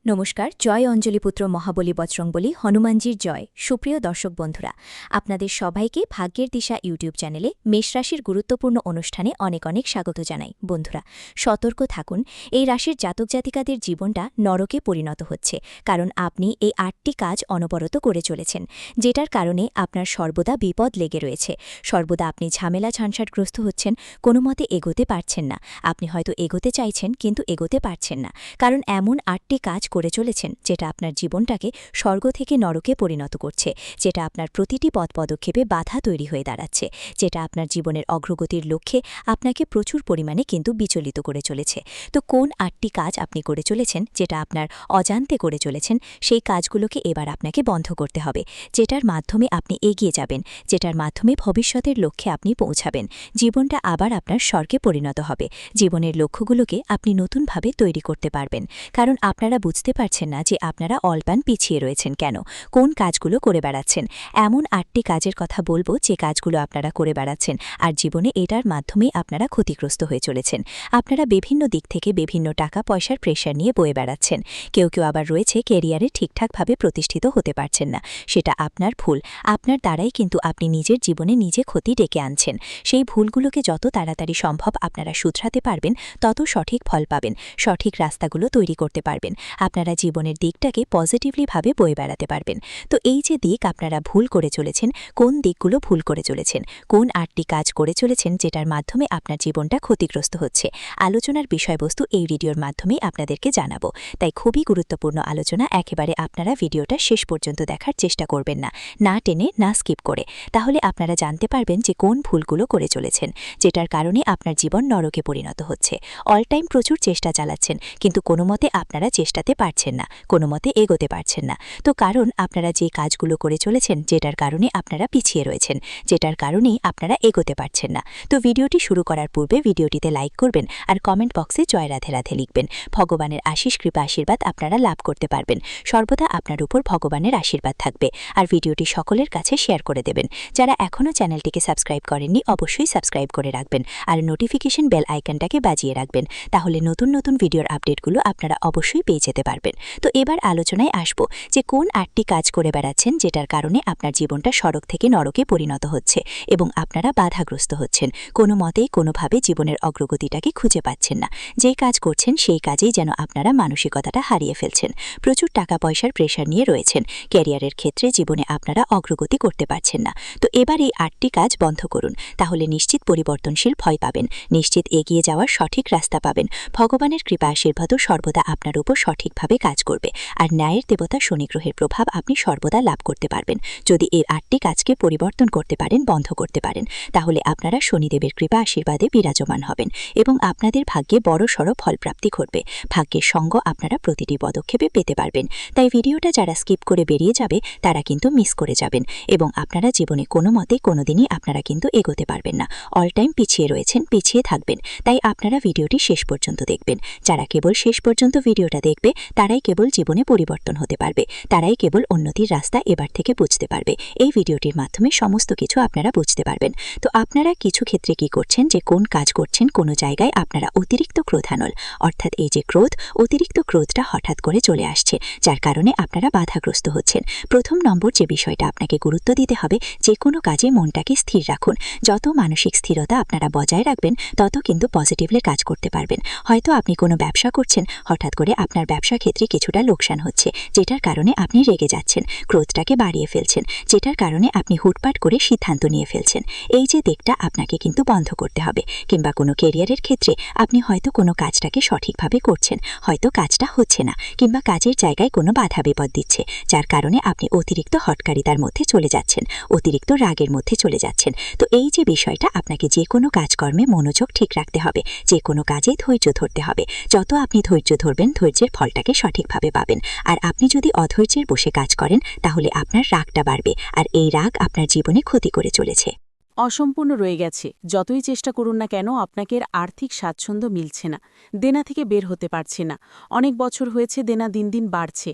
নমস্কার। জয় অঞ্জলিপুত্র মহাবলী বজরংবলী হনুমানজির জয়। সুপ্রিয় দর্শক বন্ধুরা, আপনাদের সবাইকে ভাগ্যের দিশা ইউটিউব চ্যানেলে মেষ রাশির গুরুত্বপূর্ণ অনুষ্ঠানে অনেক অনেক স্বাগত জানাই। বন্ধুরা, সতর্ক থাকুন, এই রাশির জাতক জাতিকাদের জীবনটা নরকে পরিণত হচ্ছে, কারণ আপনি এই ৮টি কাজ অনবরত করে চলেছেন, যেটার কারণে আপনার সর্বদা বিপদ লেগে রয়েছে। সর্বদা আপনি ঝামেলা ঝানসাটগ্রস্ত হচ্ছেন, কোনো মতে এগোতে পারছেন না। আপনি হয়তো এগোতে চাইছেন কিন্তু এগোতে পারছেন না, কারণ এমন ৮টি কাজ করে চলেছেন যেটা আপনার জীবনটাকে স্বর্গ থেকে নরকে পরিণত করছে, যেটা আপনার প্রতিটি পথ পদক্ষেপে বাধা তৈরি হয়ে দাঁড়াচ্ছে, যেটা আপনার জীবনের অগ্রগতির লক্ষ্যে আপনাকে প্রচুর পরিমাণে কিন্তু বিচলিত করে চলেছে। তো কোন ৮টি কাজ আপনি করে চলেছেন, যেটা আপনার অজান্তে করে চলেছেন, সেই কাজগুলোকে এবার আপনাকে বন্ধ করতে হবে, যেটার মাধ্যমে আপনি এগিয়ে যাবেন, যেটার মাধ্যমে ভবিষ্যতের লক্ষ্যে আপনি পৌঁছাবেন। জীবনটা আবার আপনার স্বর্গে পরিণত হবে। জীবনের লক্ষ্যগুলোকে আপনি নতুনভাবে তৈরি করতে পারবেন, কারণ আপনারা বুঝতে পারছেন না যে আপনারা অলপান পিছিয়ে রয়েছেন কেন, কোন কাজগুলো করে বেড়াচ্ছেন। এমন ৮টি কাজের কথা বলবো যে কাজগুলো আপনারা করে বেড়াচ্ছেন, আর জীবনে এটার মাধ্যমেই আপনারা ক্ষতিগ্রস্ত হয়ে চলেছেন। আপনারা বিভিন্ন দিক থেকে বিভিন্ন টাকা পয়সার প্রেশার নিয়ে বয়ে বেড়াচ্ছেন। কেউ কেউ আবার রয়েছে কেরিয়ারে ঠিকঠাকভাবে প্রতিষ্ঠিত হতে পারছেন না। সেটা আপনার ভুল। আপনার দ্বারাই কিন্তু আপনি নিজের জীবনে নিজে ক্ষতি ডেকে আনছেন। সেই ভুলগুলোকে যত তাড়াতাড়ি সম্ভব আপনারা শুধরাতে পারবেন, তত সঠিক ফল পাবেন, সঠিক রাস্তাগুলো তৈরি করতে পারবেন। আপনারা জীবনের দিকটাকে পজিটিভলিভাবে বয়ে বেড়াতে পারবেন। তো এই যে দিক আপনারা ভুল করে চলেছেন, কোন দিকগুলো ভুল করে চলেছেন, কোন ৮টি কাজ করে চলেছেন যেটার মাধ্যমে আপনার জীবনটা ক্ষতিগ্রস্ত হচ্ছে, আলোচনার বিষয়বস্তু এই ভিডিওর মাধ্যমেই আপনাদেরকে জানাবো। তাই খুবই গুরুত্বপূর্ণ আলোচনা, একেবারে আপনারা ভিডিওটা শেষ পর্যন্ত দেখার চেষ্টা করবেন না, না টেনে না স্কিপ করে। তাহলে আপনারা জানতে পারবেন যে কোন ভুলগুলো করে চলেছেন, যেটার কারণে আপনার জীবন নরকে পরিণত হচ্ছে। অল টাইম প্রচুর চেষ্টা চালাচ্ছেন, কিন্তু কোনো মতে আপনারা চেষ্টাতে পারছেন না, কোনো মতে এগোতে পারছেন না। তো কারণ আপনারা যে কাজগুলো করে চলেছেন, যেটার কারণে আপনারা পিছিয়ে রয়েছেন, যেটার কারণেই আপনারা এগোতে পারছেন না। তো ভিডিওটি শুরু করার পূর্বে ভিডিওটিতে লাইক করবেন, আর কমেন্ট বক্সে জয় রাধে রাধে লিখবেন। ভগবানের আশিস কৃপা আশীর্বাদ আপনারা লাভ করতে পারবেন। সর্বদা আপনার উপর ভগবানের আশীর্বাদ থাকবে। আর ভিডিওটি সকলের কাছে শেয়ার করে দেবেন। যারা এখনও চ্যানেলটিকে সাবস্ক্রাইব করেননি, অবশ্যই সাবস্ক্রাইব করে রাখবেন, আর নোটিফিকেশন বেল আইকনটাকে বাজিয়ে রাখবেন। তাহলে নতুন নতুন ভিডিওর আপডেটগুলো আপনারা অবশ্যই পেয়ে যেতে পারবেন। তো এবার আলোচনায় আসব যে কোন ৮টি কাজ করে বেড়াচ্ছেন, যেটার কারণে আপনার জীবনটা সড়ক থেকে নরকে পরিণত হচ্ছে এবং আপনারা বাধাগ্রস্ত হচ্ছেন, কোনো মতেই কোনোভাবে জীবনের অগ্রগতিটাকে খুঁজে পাচ্ছেন না। যে কাজ করছেন সেই কাজেই যেন আপনারা মানসিকতাটা হারিয়ে ফেলছেন। প্রচুর টাকা পয়সার প্রেশার নিয়ে রয়েছেন, ক্যারিয়ারের ক্ষেত্রে জীবনে আপনারা অগ্রগতি করতে পারছেন না। তো এবার এই ৮টি কাজ বন্ধ করুন, তাহলে নিশ্চিত পরিবর্তনশীল ফল পাবেন, নিশ্চিত এগিয়ে যাওয়ার সঠিক রাস্তা পাবেন। ভগবানের কৃপা আশীর্বাদও সর্বদা আপনার উপর সঠিকভাবে কাজ করবে, আর ন্যায়ের দেবতা শনি গ্রহের প্রভাব আপনি সর্বদা লাভ করতে পারবেন। যদি এর ৮টি কাজকে পরিবর্তন করতে পারেন, বন্ধ করতে পারেন, তাহলে আপনারা শনিদেবের কৃপা আশীর্বাদে বিরাজমান হবেন এবং আপনাদের ভাগ্যে বড়সড় ফলপ্রাপ্তি ঘটবে। ভাগ্যের সঙ্গ আপনারা প্রতিটি পদক্ষেপে পেতে পারবেন। তাই ভিডিওটা যারা স্কিপ করে বেরিয়ে যাবে তারা কিন্তু মিস করে যাবেন, এবং আপনারা জীবনে কোনো মতে কোনোদিনই আপনারা কিন্তু এগোতে পারবেন না। অল টাইম পিছিয়ে রয়েছেন, পিছিয়ে থাকবেন। তাই আপনারা ভিডিওটি শেষ পর্যন্ত দেখবেন। যারা কেবল শেষ পর্যন্ত ভিডিওটা দেখবে তারাই কেবল জীবনে পরিবর্তন হতে পারবে, তারাই কেবল উন্নতির রাস্তা এবার থেকে বুঝতে পারবে। এই ভিডিওটির মাধ্যমে সমস্ত কিছু আপনারা বুঝতে পারবেন। তো আপনারা কিছু ক্ষেত্রে কি করছেন, যে কোন কাজ করছেন, কোনো জায়গায় আপনারা অতিরিক্ত ক্রোধানল, অর্থাৎ এই যে ক্রোধ, অতিরিক্ত ক্রোধটা হঠাৎ করে চলে আসছে, যার কারণে আপনারা বাধাগ্রস্ত হচ্ছেন। প্রথম নম্বর যে বিষয়টা আপনাকে গুরুত্ব দিতে হবে, যে কোনো কাজে মনটাকে স্থির রাখুন। যত মানসিক স্থিরতা আপনারা বজায় রাখবেন, তত কিন্তু পজিটিভলি কাজ করতে পারবেন। হয়তো আপনি কোনো ব্যবসা করছেন, হঠাৎ করে আপনার ব্যবসা ক্ষেত্রে কিছুটা লোকসান হচ্ছে, যেটার কারণে আপনি রেগে যাচ্ছেন, ক্রোধটাকে বাড়িয়ে ফেলছেন, যেটার কারণে আপনি হুটপাট করে সিদ্ধান্ত নিয়ে ফেলছেন। এই যে দিকটা আপনাকে কিন্তু বন্ধ করতে হবে। কিংবা কোনো কেরিয়ারের ক্ষেত্রে আপনি হয়তো কোনো কাজটাকে সঠিকভাবে করছেন, হয়তো কাজটা হচ্ছে না, কিংবা কাজের জায়গায় কোনো বাধা বিপদ দিচ্ছে, যার কারণে আপনি অতিরিক্ত হটকারিতার মধ্যে চলে যাচ্ছেন, অতিরিক্ত রাগের মধ্যে চলে যাচ্ছেন। তো এই যে বিষয়টা, আপনাকে যে কোনো কাজকর্মে মনোযোগ ঠিক রাখতে হবে, যে কোনো কাজে ধৈর্য ধরতে হবে। যত আপনি ধৈর্য ধরবেন, ধৈর্যের ফলটাকে সঠিকভাবে পাবেন। আর আপনি যদি অধৈর্যের বসে কাজ করেন, তাহলে আপনার রাগটা বাড়বে, আর এই রাগ আপনার জীবনে ক্ষতি করে চলেছে। অসম্পূর্ণ রয়ে গেছে। যতই চেষ্টা করুন না কেন আপনাকে আর্থিক স্বাচ্ছন্দ্য মিলছে না, দেনা থেকে বের হতে পারছে না। অনেক বছর হয়েছে দেনা দিন দিন বাড়ছে,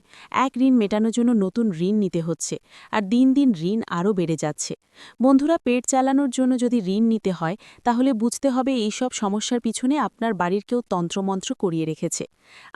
এক ঋণ মেটানোর জন্য নতুন ঋণ নিতে হচ্ছে, আর দিন দিন ঋণ আরও বেড়ে যাচ্ছে। বন্ধুরা, পেট চালানোর জন্য যদি ঋণ নিতে হয় তাহলে বুঝতে হবে এই সব সমস্যার পিছনে আপনার বাড়ির কেউ তন্ত্রমন্ত্র করিয়ে রেখেছে।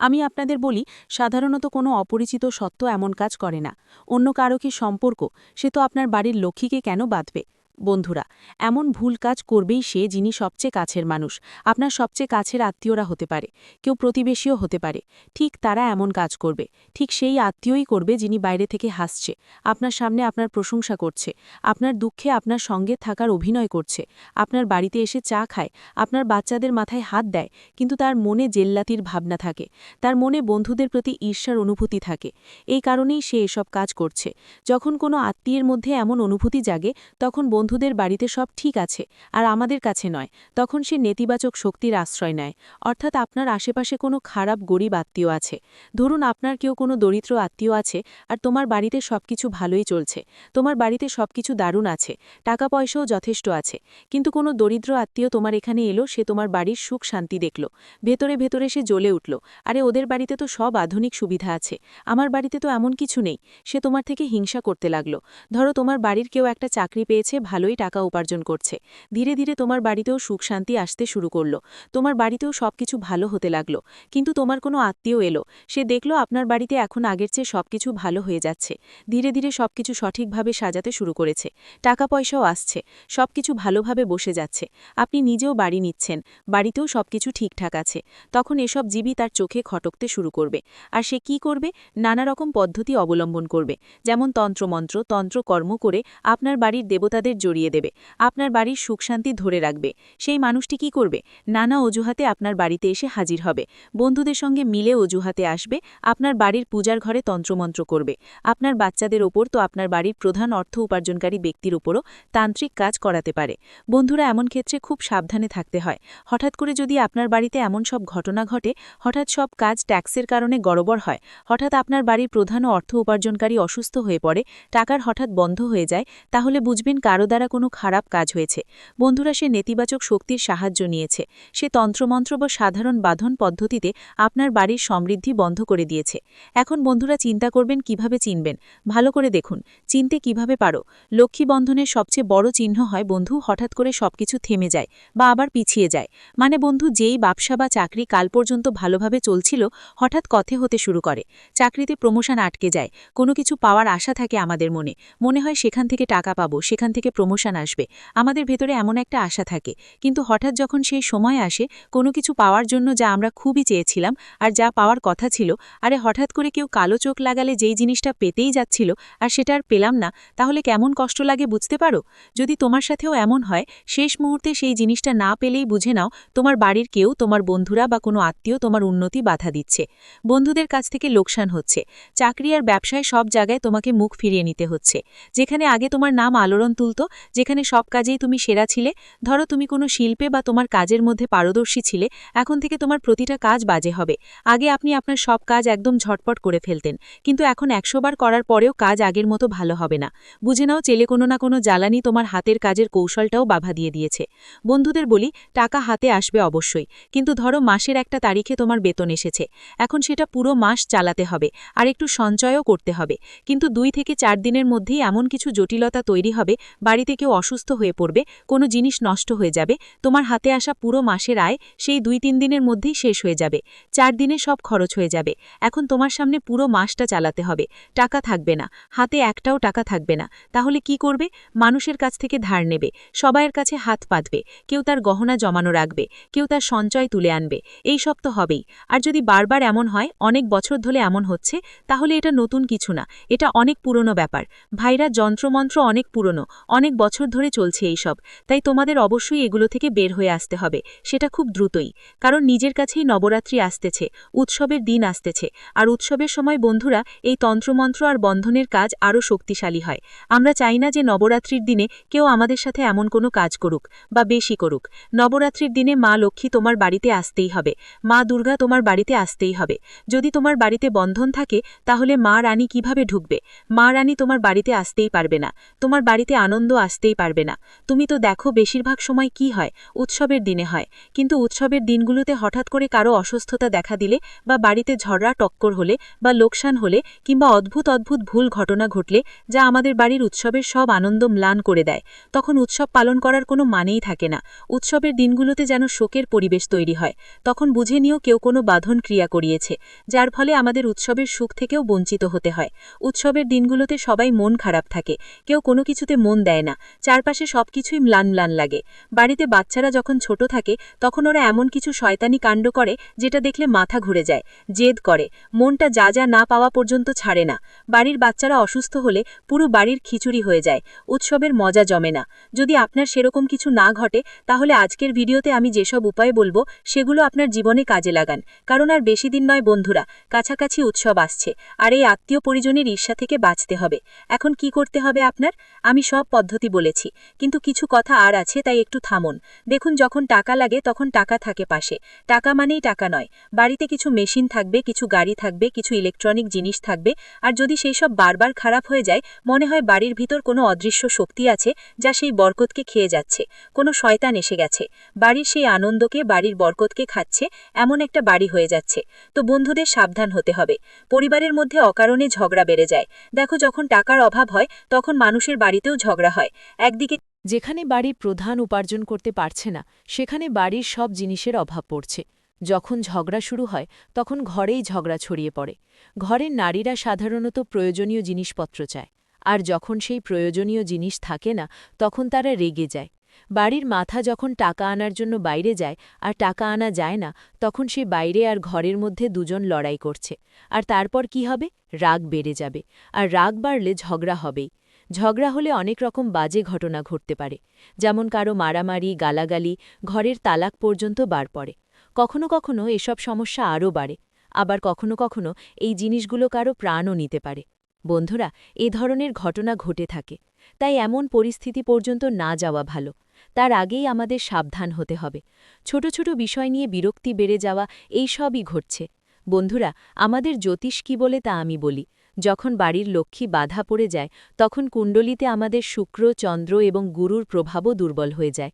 আমি আপনাদের বলি, সাধারণত কোনো অপরিচিত সত্ত্ব এমন কাজ করে না। অন্য কারো কি সম্পর্ক, সে তো আপনার বাড়ির লক্ষ্মীকে কেন বাঁধবে? বন্ধুরা, এমন ভুল কাজ করবেই সে যিনি সবচেয়ে কাছের মানুষ, আপনার সবচেয়ে কাছের আত্মীয়রা হতে পারে, কেউ প্রতিবেশীও হতে পারে। ঠিক তারা এমন কাজ করবে, ঠিক সেই আত্মীয়ই করবে যিনি বাইরে থেকে হাসছে, আপনার সামনে আপনার প্রশংসা করছে, আপনার দুঃখে আপনার সঙ্গে থাকার অভিনয় করছে, আপনার বাড়িতে এসে চা খায়, আপনার বাচ্চাদের মাথায় হাত দেয়, কিন্তু তার মনে জেল্লাতির ভাবনা থাকে, তার মনে বন্ধুদের প্রতি ঈর্ষার অনুভূতি থাকে। এই কারণেই সে এসব কাজ করছে। যখন কোনো আত্মীয়ের মধ্যে এমন অনুভূতি জাগে, তখন বন্ধুদের বাড়িতে সব ঠিক আছে আর আমাদের কাছে নয়, তখন সে নেতিবাচক শক্তির আশ্রয় নেয়। অর্থাৎ আপনার আশেপাশে কোনো খারাপ গরিব আত্মীয় আছে। ধরুন আপনার কেউ কোনো দরিদ্র আত্মীয় আছে আর তোমার বাড়িতে সবকিছু ভালোই চলছে, তোমার বাড়িতে সবকিছু দারুণ আছে, টাকা পয়সাও যথেষ্ট আছে, কিন্তু কোনো দরিদ্র আত্মীয় তোমার এখানে এলো, সে তোমার বাড়ির সুখ শান্তি দেখল, ভেতরে ভেতরে সে জ্বলে উঠল। আরে ওদের বাড়িতে তো সব আধুনিক সুবিধা আছে, আমার বাড়িতে তো এমন কিছু নেই। সে তোমার থেকে হিংসা করতে লাগলো। ধরো তোমার বাড়ির কেউ একটা চাকরি পেয়েছে, ভালোই টাকা উপার্জন করছে, ধীরে ধীরে তোমার বাড়িতেও সুখ শান্তি আসতে শুরু করলো, তোমার বাড়িতেও সবকিছু ভালো হতে লাগলো। কিন্তু তোমার কোনো আত্মীয় এলো, সে দেখলো আপনার বাড়িতে এখন আগের চেয়ে সবকিছু ভালো হয়ে যাচ্ছে, ধীরে ধীরে সবকিছু সঠিকভাবে সাজাতে শুরু করেছে, টাকা পয়সাও আসছে, সবকিছু ভালোভাবে বসে যাচ্ছে, আপনি নিজেও বাড়ি নিচ্ছেন, বাড়িতেও সবকিছু ঠিকঠাক আছে। তখন এসব জীবী তার চোখে খটকতে শুরু করবে। আর সে কি করবে? নানা রকম পদ্ধতি অবলম্বন করবে, যেমন তন্ত্রমন্ত্র, তন্ত্রকর্ম করে আপনার বাড়ির দেবতাদের জড়িয়ে দেবে, আপনার বাড়ির সুখ শান্তি ধরে রাখবে। সেই মানুষটি কি করবে? নানা অজুহাতে আপনার বাড়িতে এসে হাজির হবে, বন্ধুদের সঙ্গে মিলে অজুহাতে আসবে, আপনার বাড়ির পূজার ঘরে তন্ত্রমন্ত্র করবে। আপনার বাচ্চাদের ওপর তো আপনার বাড়ির প্রধান অর্থ উপার্জনকারী ব্যক্তির উপরও তান্ত্রিক কাজ করাতে পারে। বন্ধুরা, এমন ক্ষেত্রে খুব সাবধানে থাকতে হয়। হঠাৎ করে যদি আপনার বাড়িতে এমন সব ঘটনা ঘটে, হঠাৎ সব কাজ ট্যাক্সের কারণে গড়বড় হয়, হঠাৎ আপনার বাড়ির প্রধান অর্থ উপার্জনকারী অসুস্থ হয়ে পড়ে, টাকার হঠাৎ বন্ধ হয়ে যায়, তাহলে বুঝবেন কারো দ্বারা কোনো খারাপ কাজ হয়েছে। বন্ধুরা, সে নেতিবাচক শক্তির সাহায্য নিয়েছে, সে তন্ত্রমন্ত্র বা সাধারণ বাঁধন পদ্ধতিতে আপনার বাড়ির সমৃদ্ধি বন্ধ করে দিয়েছে। এখন বন্ধুরা চিন্তা করবেন কিভাবে চিনবেন। ভালো করে দেখুন, চিনতে কিভাবে পারো। লক্ষ্মী বন্ধনের সবচেয়ে বড় চিহ্ন হয় বন্ধু হঠাৎ করে সবকিছু থেমে যায় বা আবার পিছিয়ে যায়। মানে বন্ধু, যেই ব্যবসা বা চাকরি কাল পর্যন্ত ভালোভাবে চলছিল, হঠাৎ কথে হতে শুরু করে, চাকরিতে প্রমোশন আটকে যায়, কোনো কিছু পাওয়ার আশা থাকে আমাদের মনে, মনে হয় সেখান থেকে টাকা পাবো, সেখান থেকে প্রমোশন আসবে, আমাদের ভেতরে এমন একটা আশা থাকে। কিন্তু হঠাৎ যখন সেই সময় আসে কোনো কিছু পাওয়ার জন্য, যা আমরা খুবই চেয়েছিলাম আর যা পাওয়ার কথা ছিল, আরে হঠাৎ করে কেউ কালো চোখ লাগালে যেই জিনিসটা পেতেই যাচ্ছিল আর সেটা আর পেলাম না, তাহলে কেমন কষ্ট লাগে বুঝতে পারো? যদি তোমার সাথেও এমন হয়, শেষ মুহূর্তে সেই জিনিসটা না পেলেই বুঝে নাও তোমার বাড়ির কেউ, তোমার বন্ধুরা বা কোনো আত্মীয় তোমার উন্নতি বাধা দিচ্ছে, বন্ধুদের কাছ থেকে লোকসান হচ্ছে, চাকরি আর ব্যবসায় সব জায়গায় তোমাকে মুখ ফিরিয়ে নিতে হচ্ছে। যেখানে আগে তোমার নাম আলোড়ন তুলত, যেখানে সব কাজেই তুমি সেরা ছিলে, ধরো তুমি কোনো শিল্পে বা তোমার কাজের মধ্যে পারদর্শী ছিলে, এখন থেকে তোমার প্রতিটা কাজ বাজে হবে। আগে আপনি আপনার সব কাজ একদম ঝটপট করে ফেলতেন, কিন্তু এখন 100 বার করার পরেও কাজ আগের মতো ভালো হবে না। বুঝে নাও চেলে কোনো না কোনো জ্বালানি তোমার হাতের কাজের কৌশলটাও বাধা দিয়ে দিয়েছে। বন্ধুদের বলি, টাকা হাতে আসবে অবশ্যই, কিন্তু ধরো মাসের একটা তারিখে তোমার বেতন এসেছে, এখন সেটা পুরো মাস চালাতে হবে আর একটু সঞ্চয়ও করতে হবে, কিন্তু 2 থেকে 4 দিনের মধ্যেই এমন কিছু জটিলতা তৈরি হবে, বাড়িতে কেউ অসুস্থ হয়ে পড়বে, কোনো জিনিস নষ্ট হয়ে যাবে, তোমার হাতে আসা পুরো মাসের আয় সেই 2-3 দিনের মধ্যেই শেষ হয়ে যাবে, 4 দিনে সব খরচ হয়ে যাবে। এখন তোমার সামনে পুরো মাসটা চালাতে হবে, টাকা থাকবে না, হাতে একটাও টাকা থাকবে না। তাহলে কি করবে? মানুষের কাছ থেকে ধার নেবে, সবাইয়ের কাছে হাত পাতবে, কেউ তার গহনা জমানো রাখবে, কেউ তার সঞ্চয় তুলে আনবে, এই সব তো হবেই। আর যদি বারবার এমন হয়, অনেক বছর ধরে এমন হচ্ছে, তাহলে এটা নতুন কিছু না, এটা অনেক পুরনো ব্যাপার। ভাইরা, যন্ত্রমন্ত্র অনেক পুরনো, অনেক বছর ধরে চলছে এই সব, তাই তোমাদের অবশ্যই এগুলো থেকে বের হয়ে আসতে হবে, সেটা খুব দ্রুতই। কারণ নিজের কাছেই নবরাত্রি আসতেছে, উৎসবের দিন আসতেছে, আর উৎসবের সময় বন্ধুরা এই তন্ত্রমন্ত্র আর বন্ধনের কাজ আরও শক্তিশালী হয়। আমরা চাই না যে নবরাত্রির দিনে কেউ আমাদের সাথে এমন কোনো কাজ করুক বা বেশি করুক। নবরাত্রির দিনে মা লক্ষ্মী তোমার বাড়িতে আসতেই হবে, মা দুর্গা তোমার বাড়িতে আসতেই হবে। যদি তোমার বাড়িতে বন্ধন থাকে, তাহলে মা রানী কিভাবে ঢুকবে? মা রানী তোমার বাড়িতে আসতেই পারবে না। তোমার বাড়িতে আনন্দ আসতেই পারবে না। তুমি তো দেখো বেশিরভাগ সময় কি হয়, উৎসবের দিনে হয়। কিন্তু উৎসবের দিনগুলোতে হঠাৎ করে কারো অসুস্থতা দেখা দিলে বা বাড়িতে ঝগড়া টক্কর হলে বা লোকসান হলে কিংবা অদ্ভুত অদ্ভুত ভুল ঘটনা ঘটলে যা আমাদের বাড়ির উৎসবের সব আনন্দ ম্লান করে দেয়, তখন উৎসব পালন করার কোনো মানেই থাকে না। উৎসবের দিনগুলোতে যেন শোকের পরিবেশ তৈরি হয়। তখন বুঝে নিও কেউ কোনো বাঁধন ক্রিয়া করিয়েছে, যার ফলে আমাদের উৎসবের সুখ থেকেও বঞ্চিত হতে হয়। উৎসবের দিনগুলোতে সবাই মন খারাপ থাকে, কেউ কোনো কিছুতে মন দেয় না, চারপাশে সবকিছুই ম্লান ম্লান লাগে। বাড়িতে বাচ্চারা যখন ছোট থাকে তখন ওরা এমন কিছু শয়তানি কাণ্ড করে যেটা দেখলে মাথা ঘুরে যায়, জেদ করে, মনটা যা যা না পাওয়া পর্যন্ত ছাড়ে না। বাড়ির বাচ্চারা অসুস্থ হলে পুরো বাড়ির খিচুড়ি হয়ে যায়, উৎসবের মজা জমে না। যদি আপনার সেরকম কিছু না ঘটে তাহলে আজকের ভিডিওতে আমি যেসব উপায় বলবো সেগুলো আপনার জীবনে কাজে লাগান, কারণ আর বেশি দিন নয় বন্ধুরা, কাছাকাছি উৎসব আসছে, আর এই আত্মীয় পরিজনের ঈর্ষা থেকে বাঁচতে হবে। এখন কি করতে হবে আপনার? আমি সব পদ্ধতি বলেছি, কিন্তু কিছু কথা আর আছে, তাই একটু থামুন। দেখুন, যখন টাকা লাগে তখন টাকা থাকে পাশে। টাকা মানেই টাকা নয়, বাড়িতে কিছু মেশিন থাকবে, কিছু গাড়ি থাকবে, কিছু ইলেকট্রনিক জিনিস থাকবে, আর যদি সেই সব বারবার খারাপ হয়ে যায় মনে হয় বাড়ির ভিতর কোনো অদৃশ্য শক্তি আছে যা সেই বরকতকে খেয়ে যাচ্ছে, কোনো শয়তান এসে গেছে, বাড়ির সেই আনন্দকে, বাড়ির বরকতকে খাচ্ছে, এমন একটা বাড়ি হয়ে যাচ্ছে। তো বন্ধুদের সাবধান হতে হবে। পরিবারের মধ্যে অকারণে ঝগড়া বেড়ে যায়। দেখো, যখন টাকার অভাব হয় তখন মানুষের বাড়িতেও ঝগড়া হয়। একদিকে যেখানে বাড়ির প্রধান উপার্জন করতে পারছে না সেখানে বাড়ির সব জিনিসের অভাব পড়ছে। যখন ঝগড়া শুরু হয় তখন ঘরেই ঝগড়া ছড়িয়ে পড়ে। ঘরের নারীরা সাধারণত প্রয়োজনীয় জিনিসপত্র চায়, আর যখন সেই প্রয়োজনীয় জিনিস থাকে না তখন তারা রেগে যায়। বাড়ির মাথা যখন টাকা আনার জন্য বাইরে যায় আর টাকা আনা যায় না, তখন সে বাইরে আর ঘরের মধ্যে দুজন লড়াই করছে। আর তারপর কি হবে? রাগ বেড়ে যাবে, আর রাগ বাড়লে ঝগড়া হবেই। ঝগড়া হলে অনেক রকম বাজে ঘটনা ঘটতে পারে, যেমন কারো মারামারি, গালাগালি, ঘরের তালাক পর্যন্ত বার পড়ে। কখনো কখনো এসব সমস্যা আরও বাড়ে, আবার কখনো কখনো এই জিনিসগুলো কারো প্রাণও নিতে পারে। বন্ধুরা, এ ধরনের ঘটনা ঘটে থাকে, তাই এমন পরিস্থিতি পর্যন্ত না যাওয়া ভালো। তার আগেই আমাদের সাবধান হতে হবে। ছোট ছোট বিষয় নিয়ে বিরক্তি বেড়ে যাওয়া, এই সবই ঘটছে। বন্ধুরা, আমাদের জ্যোতিষ কি বলে তা আমি বলি। যখন বাড়ির লক্ষ্মী বাধা পড়ে যায় তখন কুণ্ডলিতে আমাদের শুক্র, চন্দ্র এবং গুরুর প্রভাবও দুর্বল হয়ে যায়,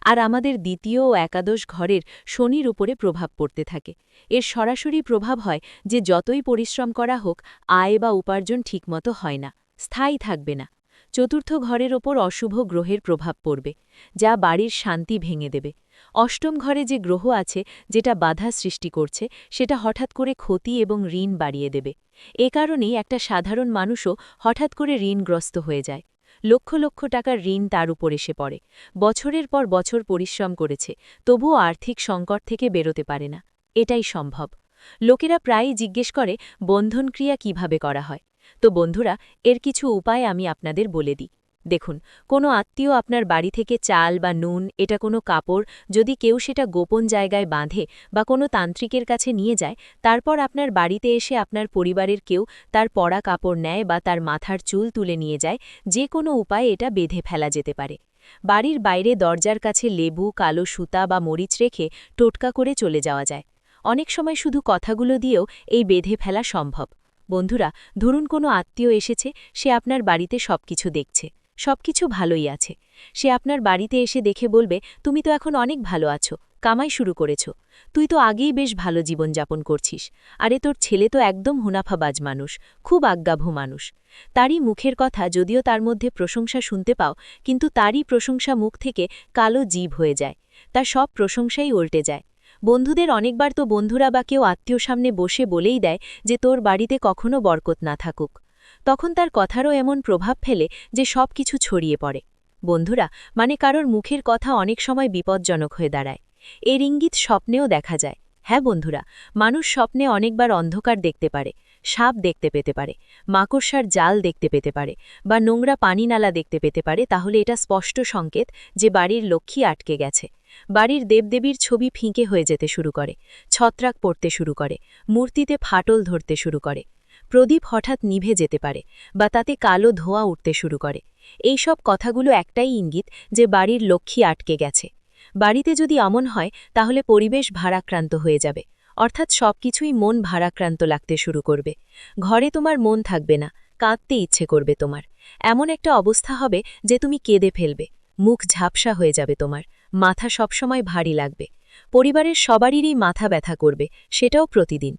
আর আমাদের দ্বিতীয় ও একাদশ ঘরের শনির উপরে প্রভাব পড়তে থাকে। এর সরাসরি প্রভাব হয় যে যতই পরিশ্রম করা হোক, আয় বা উপার্জন ঠিকমতো হয় না, স্থায়ী থাকবে না। চতুর্থ ঘরের ওপর অশুভ গ্রহের প্রভাব পড়বে, যা বাড়ির শান্তি ভেঙে দেবে। অষ্টম ঘরে যে গ্রহ আছে, যেটা বাধা সৃষ্টি করছে, সেটা হঠাৎ করে ক্ষতি এবং ঋণ বাড়িয়ে দেবে। এ কারণেই একটা সাধারণ মানুষও হঠাৎ করে ঋণগ্রস্ত হয়ে যায়। লক্ষ লক্ষ টাকার ঋণ তার উপর এসে পড়ে। বছরের পর বছর পরিশ্রম করেছে, তবুও আর্থিক সংকট থেকে বেরোতে পারে না। এটাই সম্ভব। লোকেরা প্রায়ই জিজ্ঞেস করে বন্ধন ক্রিয়া কিভাবে করা হয়। তো বন্ধুরা, এর কিছু উপায় আমি আপনাদের বলে দিই। দেখুন, কোনো আত্মীয় আপনার বাড়ি থেকে চাল বা নুন, এটা কোনো কাপড়, যদি কেউ সেটা গোপন জায়গায় বাঁধে বা কোনো তান্ত্রিকের কাছে নিয়ে যায়, তারপর আপনার বাড়িতে এসে আপনার পরিবারের কেউ তার পরা কাপড় নেয় বা তার মাথার চুল তুলে নিয়ে যায়, যে কোনো উপায়ে এটা বেঁধে ফেলা যেতে পারে। বাড়ির বাইরে দরজার কাছে লেবু, কালো সুতা বা মরিচ রেখে টোটকা করে চলে যাওয়া যায়। অনেক সময় শুধু কথাগুলো দিয়েও এই বেঁধে ফেলা সম্ভব। বন্ধুরা, ধরুন কোনো আত্মীয় এসেছে, সে আপনার বাড়িতে সবকিছু দেখছে, সবকিছু ভালোই আছে। সে আপনার বাড়িতে এসে দেখে বলবে, তুমি তো এখন অনেক ভালো আছো, কামাই শুরু করেছ, তুই তো আগেই বেশ ভালো জীবনযাপন করছিস, আরে তোর ছেলে তো একদম হুনাফাবাজ মানুষ, খুব আজ্ঞাভু মানুষ। তারই মুখের কথা যদিও তার মধ্যে প্রশংসা শুনতে পাও, কিন্তু তারই প্রশংসা মুখ থেকে কালো জিভ হয়ে যায়, তার সব প্রশংসাই উল্টে যায়। বন্ধুদের অনেকবার তো বন্ধুরা বা কেউ আত্মীয় সামনে বসে বলেই দেয় যে তোর বাড়িতে কখনো বরকত না থাকুক। তখন তার কথারও এমন প্রভাব ফেলে যে সব কিছু ছড়িয়ে পড়ে। বন্ধুরা, মানে কারোর মুখের কথা অনেক সময় বিপজ্জনক হয়ে দাঁড়ায়। এর ইঙ্গিত স্বপ্নেও দেখা যায়। হ্যাঁ বন্ধুরা, মানুষ স্বপ্নে অনেকবার অন্ধকার দেখতে পারে, সাপ দেখতে পেতে পারে, মাকড়সার জাল দেখতে পেতে পারে, বা নোংরা পানি নালা দেখতে পেতে পারে। তাহলে এটা স্পষ্ট সংকেত যে বাড়ির লক্ষ্মী আটকে গেছে। বাড়ির দেবদেবীর ছবি ফিকে হয়ে যেতে শুরু করে, ছত্রাক পড়তে শুরু করে, মূর্তিতে ফাটল ধরতে শুরু করে, প্রদীপ হঠাৎ নিভে যেতে পারে, বা তাতে কালো ধোঁয়া উঠতে শুরু করে। এই সব কথাগুলো একটাই ইঙ্গিত যে বাড়ির লক্ষ্মী আটকে গেছে। বাড়িতে যদি এমন হয় তাহলে পরিবেশ ভারাক্রান্ত হয়ে যাবে, অর্থাৎ সবকিছুই মন ভারাক্রান্ত লাগতে শুরু করবে। ঘরে তোমার মন থাকবে না, কাঁদতে ইচ্ছে করবে তোমার। এমন একটা অবস্থা হবে যে তুমি কেঁদে ফেলবে, মুখ ঝাপসা হয়ে যাবে তোমার, মাথা সবসময় ভারী লাগবে। পরিবারের সবারই মাথা ব্যথা করবে, সেটাও প্রতিদিন।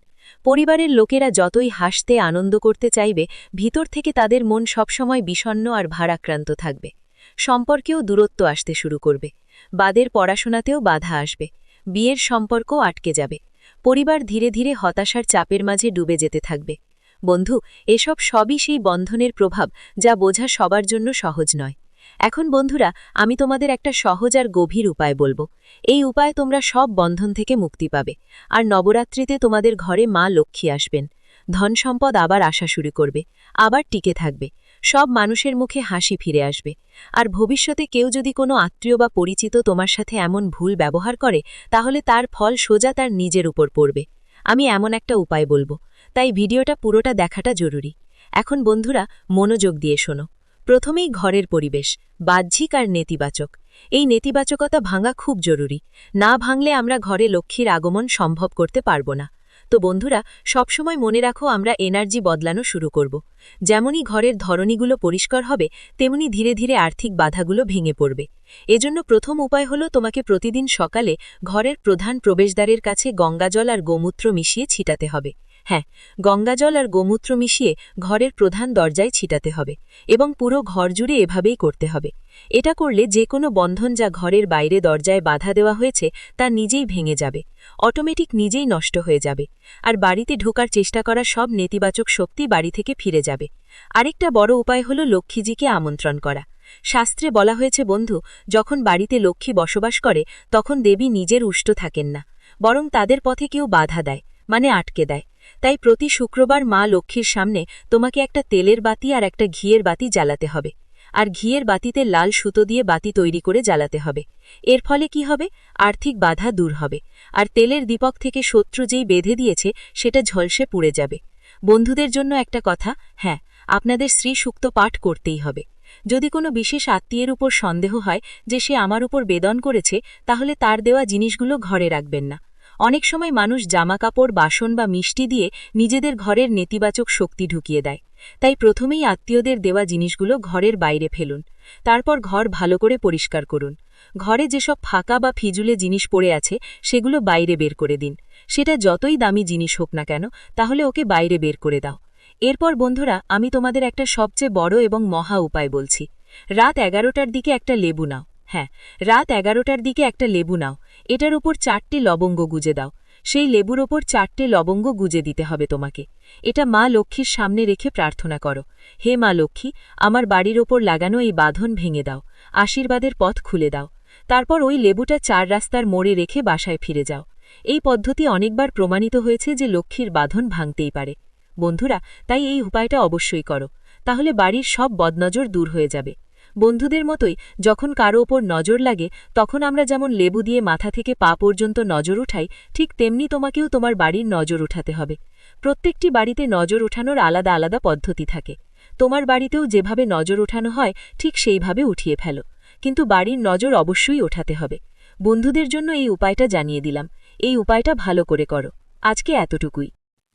পরিবারের লোকেরা যতই হাসতে আনন্দ করতে চাইবে, ভিতর থেকে তাদের মন সবসময় বিষণ্ণ আর ভারাক্রান্ত থাকবে। সম্পর্কেও দূরত্ব আসতে শুরু করবে। বাদের পড়াশোনাতেও বাধা আসবে। বিয়ের সম্পর্কও আটকে যাবে। পরিবার ধীরে ধীরে হতাশার চাপের মাঝে ডুবে যেতে থাকবে। বন্ধু, এসব সবই সেই বন্ধনের প্রভাব, যা বোঝা সবার জন্য সহজ নয়। এখন বন্ধুরা, আমি তোমাদের একটা সহজ আর গভীর উপায় বলবো। এই উপায়ে তোমরা সব বন্ধন থেকে মুক্তি পাবে। আর নবরাত্রিতে তোমাদের ঘরে মা লক্ষ্মী আসবেন। ধন সম্পদ আবার আসা শুরু করবে, আবার টিকে থাকবে। সব মানুষের মুখে হাসি ফিরে আসবে। আর ভবিষ্যতে কেউ যদি কোনো আত্মীয় বা পরিচিত তোমার সাথে এমন ভুল ব্যবহার করে, তাহলে তার ফল সোজা তার নিজের উপর পড়বে। আমি এমন একটা উপায় বলবো, তাই ভিডিওটা পুরোটা দেখাটা জরুরি। এখন বন্ধুরা, মনোযোগ দিয়ে শোনো। প্রথমেই ঘরের পরিবেশ, বাহ্যিক আর নেতিবাচক। এই নেতিবাচকতা ভাঙা খুব জরুরি। না ভাঙলে আমরা ঘরে লক্ষ্মীর আগমন সম্ভব করতে পারব না। তো বন্ধুরা, সবসময় মনে রাখো, আমরা এনার্জি বদলানো শুরু করব। যেমনই ঘরের ধরনীগুলো পরিষ্কার হবে, তেমনি ধীরে ধীরে আর্থিক বাধাগুলো ভেঙে পড়বে। এজন্য প্রথম উপায় হলো, তোমাকে প্রতিদিন সকালে ঘরের প্রধান প্রবেশদ্বারের কাছে গঙ্গাজল আর গোমূত্র মিশিয়ে ছিটাতে হবে। হ্যাঁ, গঙ্গাজল আর গোমূত্র মিশিয়ে ঘরের প্রধান দরজায় ছিটাতে হবে এবং পুরো ঘর জুড়ে এভাবেই করতে হবে। এটা করলে যে কোনো বন্ধন যা ঘরের বাইরে দরজায় বাধা দেওয়া হয়েছে, তা নিজেই ভেঙে যাবে, অটোমেটিক নিজেই নষ্ট হয়ে যাবে। আর বাড়িতে ঢোকার চেষ্টা করা সব নেতিবাচক শক্তি বাড়ি থেকে ফিরে যাবে। আরেকটা বড় উপায় হলো লক্ষ্মীজিকে আমন্ত্রণ করা। শাস্ত্রে বলা হয়েছে বন্ধু, যখন বাড়িতে লক্ষ্মী বসবাস করে, তখন দেবী নিজের উষ্ট থাকেন না, বরং তাদের পথে কেউ বাধা দেয়, মানে আটকে দেয়। তাই প্রতি শুক্রবার মা লক্ষ্মীর সামনে তোমাকে একটা তেলের বাতি আর একটা ঘিয়ের বাতি জ্বালাতে হবে। আর ঘিয়ের বাতিতে লাল সুতো দিয়ে বাতি তৈরি করে জ্বালাতে হবে। এর ফলে কি হবে? আর্থিক বাধা দূর হবে। আর তেলের দীপক থেকে শত্রু যেই বেঁধে দিয়েছে, সেটা ঝলসে পুড়ে যাবে। বন্ধুদের জন্য একটা কথা, হ্যাঁ, আপনাদের শ্রী সূক্ত পাঠ করতেই হবে। যদি কোনো বিশেষ আত্মীয়ের উপর সন্দেহ হয় যে সে আমার উপর বেদন করেছে, তাহলে তার দেওয়া জিনিসগুলো ঘরে রাখবেন না। অনেক সময় মানুষ জামাকাপড়, বাসন বা মিষ্টি দিয়ে নিজেদের ঘরের নেতিবাচক শক্তি ঢুকিয়ে দেয়। তাই প্রথমেই আত্মীয়দের দেওয়া জিনিসগুলো ঘরের বাইরে ফেলুন। তারপর ঘর ভালো করে পরিষ্কার করুন। ঘরে যেসব ফাঁকা বা ফিজুলে জিনিস পড়ে আছে, সেগুলো বাইরে বের করে দিন। সেটা যতই দামি জিনিস হোক না কেন, তাহলে ওকে বাইরে বের করে দাও। এরপর বন্ধুরা, আমি তোমাদের একটা সবচেয়ে বড় এবং মহা উপায় বলছি। রাত 11টার দিকে একটা লেবু নাও। হ্যাঁ, রাত 11টার দিকে একটা লেবু নাও। এটার উপর 4টে লবঙ্গ গুজে দাও। সেই লেবুর ওপর 4টে লবঙ্গ গুজে দিতে হবে তোমাকে। এটা মা লক্ষ্মীর সামনে রেখে প্রার্থনা করো, হে মা লক্ষ্মী, আমার বাড়ির ওপর লাগানো এই বাঁধন ভেঙে দাও, আশীর্বাদের পথ খুলে দাও। তারপর ওই লেবুটা 4 রাস্তার মোড়ে রেখে বাসায় ফিরে যাও। এই পদ্ধতি অনেকবার প্রমাণিত হয়েছে যে লক্ষ্মীর বাঁধন ভাঙতেই পারে। বন্ধুরা, তাই এই উপায়টা অবশ্যই করো। তাহলে বাড়ির সব বদনজর দূর হয়ে যাবে। বন্ধুদের মতোই যখন কারো ওপর নজর লাগে, তখন আমরা যেমন লেবু দিয়ে মাথা থেকে পা পর্যন্ত নজর উঠাই, ঠিক তেমনি তোমাকেও তোমার বাড়ির নজর উঠাতে হবে। প্রত্যেকটি বাড়িতে নজর ওঠানোর আলাদা আলাদা পদ্ধতি থাকে। তোমার বাড়িতেও যেভাবে নজর ওঠানো হয়, ঠিক সেইভাবে উঠিয়ে ফেলো। কিন্তু বাড়ির নজর অবশ্যই ওঠাতে হবে। বন্ধুদের জন্য এই উপায়টা জানিয়ে দিলাম। এই উপায়টা ভালো করে করো। আজকে এতটুকুই।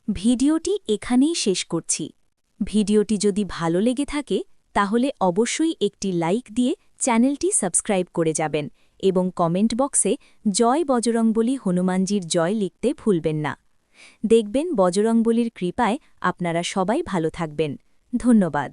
ভিডিওটি এখানেই শেষ করছি। ভিডিওটি যদি ভালো লেগে থাকে, তাহলে অবশ্যই একটি লাইক দিয়ে চ্যানেলটি সাবস্ক্রাইব করে যাবেন এবং কমেন্ট বক্সে জয় বজরংবলী হনুমানজির জয় লিখতে ভুলবেন না। দেখবেন বজরংবলীর কৃপায় আপনারা সবাই ভালো থাকবেন। ধন্যবাদ।